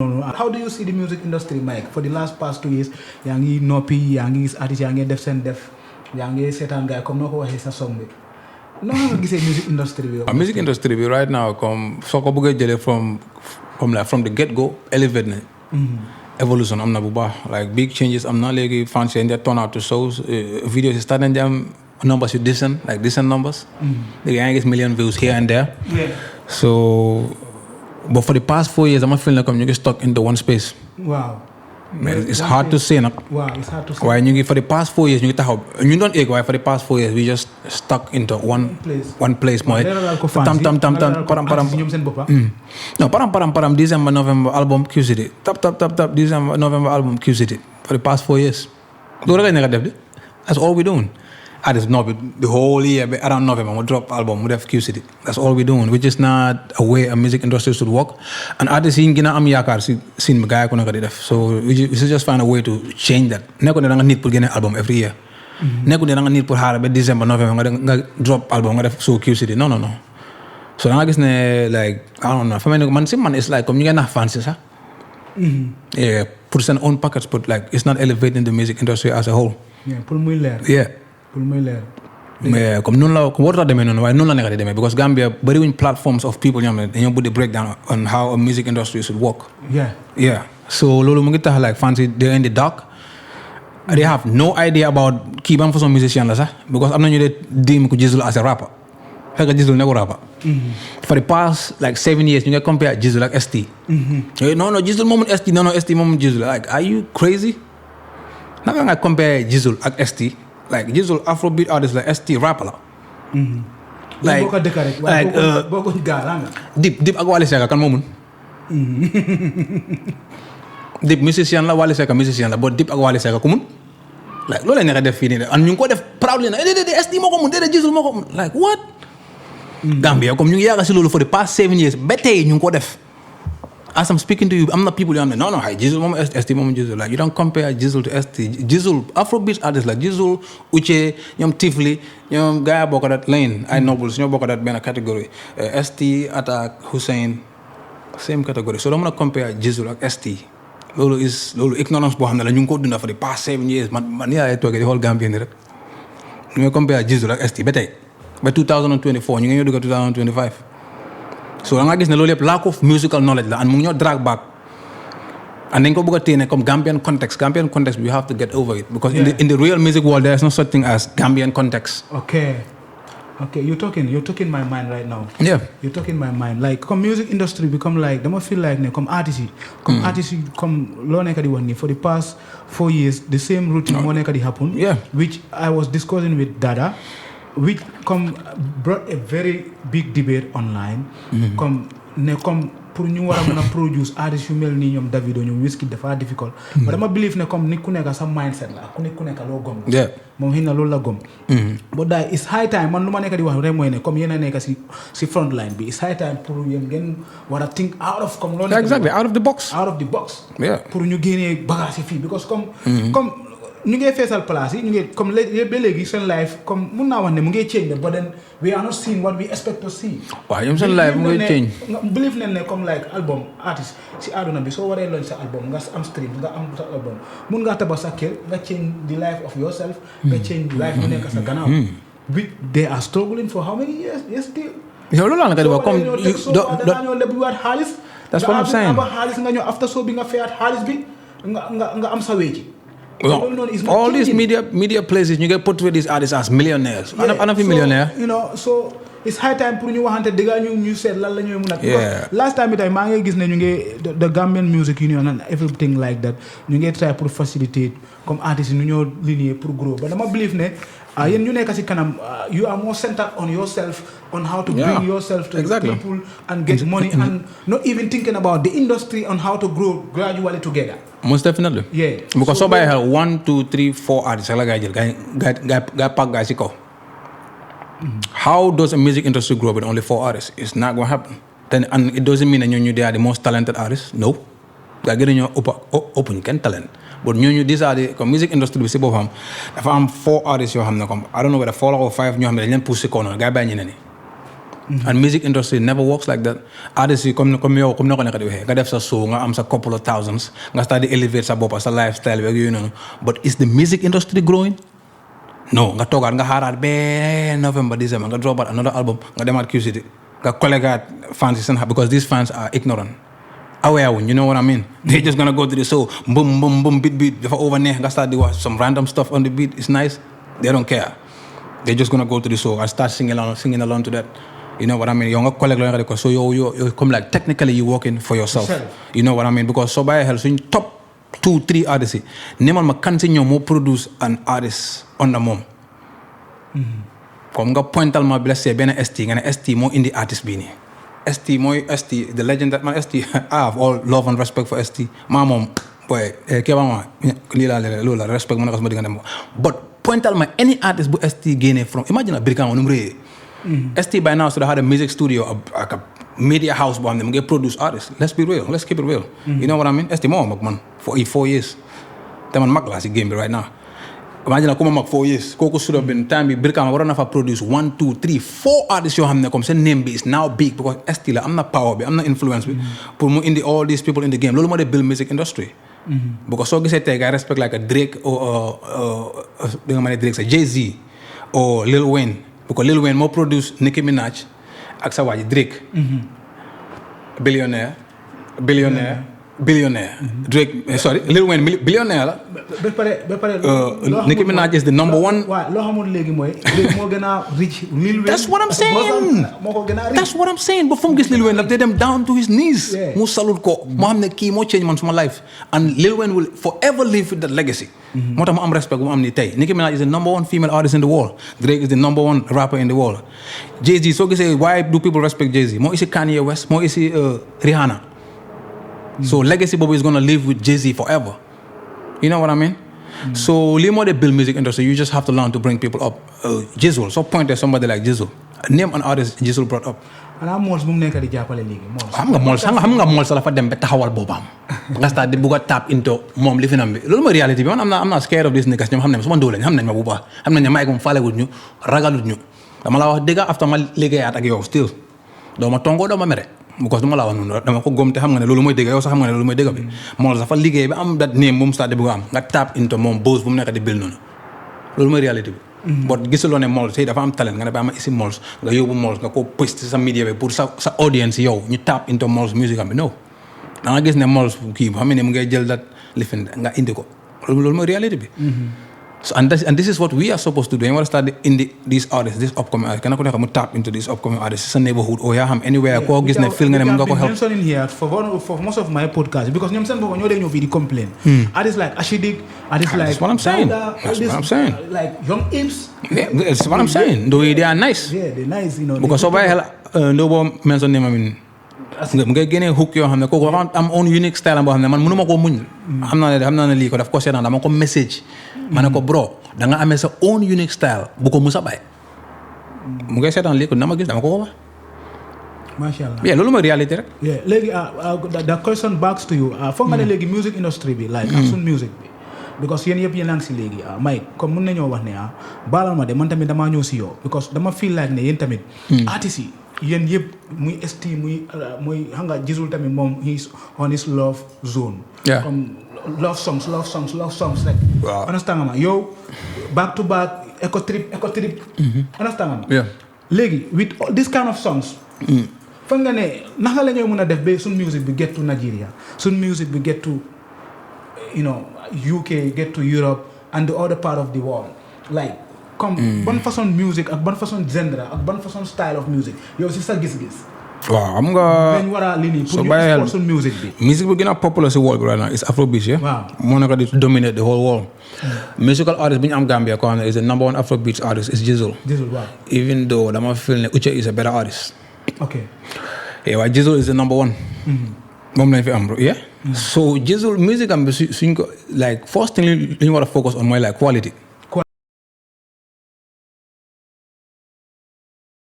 How do you see the music industry, Mike, for the past 2 years? Yaa ngi noppi, yaa ngi gis artiste, yaa ngi def seen def, yaa ngi seetaan gars comme noo ko waxee sa song bi. No, music industry. Music industry right now, so ko bëgg jëlé from the get go, elevate na. Evolution am na bu baax, like big changes am na léegi fans yi turn out to shows, videos yi start nañ di am numbers yu decent numbers. Léegi yaa ngi gis million views here and there. Yeah. So, but for the past 4 years, I'm feeling like I'm stuck into one space. Wow. It's hard to say. Wow, it's hard to say. Why for the past 4 years, you don't egg. Why for the past 4 years, we just stuck into one place. No, param. December, November album QCD. Tap. December, November album QCD. For the past 4 years, that's all we're doing. I just know the whole year around November we drop album, we have QCD. That's all we're doing, which is not a way a music industry should work. And artists in Gina am yakar sin magaya ko na def. So we should just find a way to change that. Neko na need pour gene album every year. Neko na need pour harabe December, November nga drop album nga def so QCD. No. So I guess like I don't know. For me man it's like come you get fancy sa. Yeah, put an own package, but like it's not elevating the music industry as a whole. Yeah, pour muy leer. Yeah. Mais comme noonu la warut a demee noonu waaye noonu la nekk di demee because Gambia bëriwuñ platforms of people ñoom ne dañoo bëgg breakdown on how a music industry should work. Yeah. So loolu mu ngi tax like fans yi they're in the dark. They have no idea about kii ban façon musicien la sax because am na ñu dee dim ko Jizzle as a rapper fekk Jizzle nekkul rapper. For the past like 7 years ñu ngi compare Jizzle ak ST. No Jizzle moomul ST ST moomul Jizzle like are you crazy? Naka nga compare Jizzle ak ST? Like Jizzle Afrobeat artist like ST rapper la. Dip ak Wally Seck kan moomun. Dip musicien la Wally Seck musicien la but Dip ak Wally Seck ku mun. Like loolu la nekk def fii nii and ñu ngi ko def proudly na ST moo ko mun Jizzle moo ko mun like what? Gambia comme ñu ngi yàgg si loolu for the past 7 years ba tey ñu ngi ko def. As I'm speaking to you, I'm not people you know. No, Jizzle, mom, ST, mom, Jizzle. Like you don't compare Jizzle to ST. Jizzle, Afrobeat artists like Jizzle, Uche, Tifli, Gaya boka that lane. I nobles, boka that bena category. ST, Attack, Hussein, same category. So don't wanna compare Jizzle like ST. Lolo is ignorance behind that. You go do that for the past 7 years. Man, yeah, I talk the whole Gambian. You compare Jizzle like ST. By 2024, you can do 2025. So I guess the lack of musical knowledge and mu drag back and then go come Gambian context we have to get over it because in the real music world there is no such thing as Gambian context. Okay, you're talking my mind right now. Yeah, you're talking my mind. Like come music industry become like they feel like come artists come lo nekk di wax ni for the past 4 years the same routine mo nekk di happen. Yeah, which I was discussing with Dada. Which brought a very big debate online. Pour ñu war a mën a produce artistes yu mel nii ñoom Davido ñoom Wizkid dafa difficult. But dama believe ne comme nit ku nekk sa mindset la ku nekk loo gom. moom xëy na loolu la gom. But daal it's high time man lu ma nekk di wax rek mooy ne comme yéen a nekk si front line bi it's high time pour yéen ngeen war a think out of comme loolu. Exactly out of the box. pour ñu génnee bagage yi fii because comme ñu ngi feesal place yi ñu ngi comme ba léegi seen life comme mun naa wax ne mu ngi change but then we are not seeing what we expect to see. waaw ñoom seen life mu ngi change. believe nañ ne comme like album artist si àdduna bi soo waree launch sa album nga am stream nga am sa album mun ngaa tabax sa kër nga change the life of yourself. nga change life bu nekk sa gannaaw. they are struggling for how many years still. yow loolu la nga di wax comme da ñoo lebuwaat xaalis. that's what I'm saying. nga am xaalis nga ñëw after so bi nga fayaat xaalis bi nga am sa wéji. Well, all these media places you get portray these artists as millionaires. I'm a millionaire. So it's high time pour ñu waxante dëgg ñu seet lan la ñuy mën a. Last time it maa ngi gis ne ñu ngi the Gambian Music Union and everything like that ñu ngi try pour facilitate comme artistes yi ñu ñoo liggéey pour grow but dama believe ne yéen ñu nekk si kanam you are more centered on yourself on how to bring yourself to the people and get money and not even thinking about the industry on how to grow gradually together. Most definitely. Yeah. Because so by 1, 2, 3, 4 artists like guy pack guys go. How does a music industry grow with only 4 artists? It's not going to happen. And it doesn't mean that they are the most talented artists. No. They're getting your open talent. But these are the music industry. We see both them. If I'm 4 artists, I don't know whether 4 or 5 you have push the corner. Guy by And music industry never works like that. Artists yi comme yow comme nako nekk di waxee nga def sa show nga am sa couple of thousands nga start di elevate sa bopp sa lifestyle ak yooyu noonu. But is the music industry growing? No, nga toogaat nga xaaraat ba November, December nga drop out another album nga demaat QCD nga collegaat fans yi seen because these fans are ignorant. Aware wuñ, you know what I mean? They just gonna go to the show, boom, boom, boom, beat, dafa over neex nga start di wax some random stuff on the beat, it's nice. They don't care. They're just gonna go to the show and start singing along to that. You know what I mean? Yow nga collect lo nga so you come like technically you working for yourself. You know what I mean? Because so by hell suñ top 2-3 artists yi nemal ma kan si ñoom moo produce an artist under moom. Comme nga pointal ma bi la see benn ST nga ne ST moo indi artiste bii nii. ST mooy ST the legend that man ST I have all love and respect for ST maa moom boy keba ma lii laa leen loolu la respect mën na ko sama diggante but pointal ma any artist bu ST génnee from imagine a Brikama nu mu réyee ST by now so they had a music studio like a media house boo xam ne mu ngi produce artists let's be real let's keep it real you know what I mean ST moo mag man for 4 years te man mag laa si game bi right now imagine ku ma mag 4 years kooku should have been time bi Brikama waroon na fa produce 1 2 3 4 artists yoo xam ne comme seen name bi is now big because ST la am na power bi am na influence bi pour mu indi all these people in the game loolu moo dee build music industry because soo gisee tey I respect like a Drake or bi nga ma ne Drake sa Jay-Z or Lil Wayne because Lil Wayne moo produce Nicki Minaj ak sa waaji Drake billionaire Drake sorry Lil Wayne billionaire la ba pare Nicki Minaj is the number one waaw loo xamul léegi mooy Drake moo gën a rich Lil Wayne that's what I'm saying moo ko gën a rich that's what I'm saying ba fu mu gis Lil Wayne daf dee dem down to his knees mu salute ko moo xam ne kii moo change man suma life and Lil Wayne will forever live with that legacy moo tax mu am respect bu mu am ni tey Nicki Minaj is the number one female artist in the world Drake is the number one rapper in the world Jay-Z soo gisee why do people respect Jay-Z moo isi Kanye West moo isi Rihanna so legacy boobu is gonna live with Jay-Z forever you know what I mean so lii moo de build music industry you just have to learn to bring people up Jizzle so point at somebody like Jizzle name an artist Jizzle brought up xanaa Mols bu mu nekk di jàppale léegi Mols xam nga Mols la fa dem ba taxawal boobam nga start di bugg a tap into moom li fi nam bi loolu mooy reality bi man am naa scared of this niggas ñoom xam nañ ma su ma ndóo lañ xam nañ ma bu baax xam nañ ne Mike moom faalewut ñu ragalut ñu dama la wax dëgg after ma liggéeyaat ak yow still doo ma tongoo doo ma mere because duma la wax noonu dama ko gom te xam nga ne loolu mooy dëgg yow sax xam nga ne loolu mooy dëgg bi Mols dafa liggéey ba am that name bu mu start di bugg a am nga tap into moom bose bu mu nekk di build noonu loolu mooy reality bi but gisuloo ne Mols tey dafa am talent nga ne ba ama isi Mols nga yóbbu Mols nga ko post sa media bi pour sa audience yow ñu tap into Mols music am bi no da nga gis ne Mols kii xam ne mu ngay jël that lifin nga indi ko loolu mooy reality bi so and this is what we are supposed to do. You want to start these artists, this upcoming artists. Can I tap into these upcoming artists? It's a neighborhood or yeah, anywhere. Go get ne feel nga ne ko help. Mentioning here for most of my podcasts because ñoom seen bopp ñoo dee ñëw fii di complain. Artists like Ashidik, artists like that's what I'm saying. That's what I'm saying. Like Young Imps. Yeah, that's what I'm saying. They are nice. Yeah, they're nice. You know. Because so by hell, no one mention them. I mean. nga génne hook yoo xam ne kooku am own unique style boo xam ne man mënuma koo muñ xam naa ne lii ko daf ko seetaan dama ko message ma ne ko bro da nga amee sa own unique style bu ko musa bàyyi mu ngay seetaan lii ko dama gis dama ko wax masha Allah yeah loolu mooy réalité rek léegi the question backs to you foog nga ne léegi music industry bi like ak sun music bi because yéen yëpp yéen a ngi si léegi Mike comme mën nañoo wax ne baalal ma de man tamit damaa ñëw si yow because dama feel like ne yéen tamit artistes yi yéen yëpp muy ST muy xam nga Jizzle tamit moom he's on his love zone comme love songs rek understand nga ma yow back to back eco trip understand nga ma léegi with this kind of songs foog nga ne naka la ñoo mën a def ba suñ music bi get to Nigeria suñ music bi get to you know UK get to Europe and the other part of the world like comme ban façon musique ak ban façon genre ak ban façon style of music yow si sa gis-gis waaw xam nga dañ war a lii nii pour ñu export suñ musique bi musique bi gën a popular si world bi right now is Afrobeat waaw moo nekk di dominate the whole world musical artist bi ñu am Gambia ko xam ne is the number one Afrobeat artist is Jizzle waaw even though dama feel ne Uche is a better artist okay waaye Jizzle is the number one moom lañ fi am so Jizzle music am bi suñ ko like first thing li ñu war a focus on mooy like quality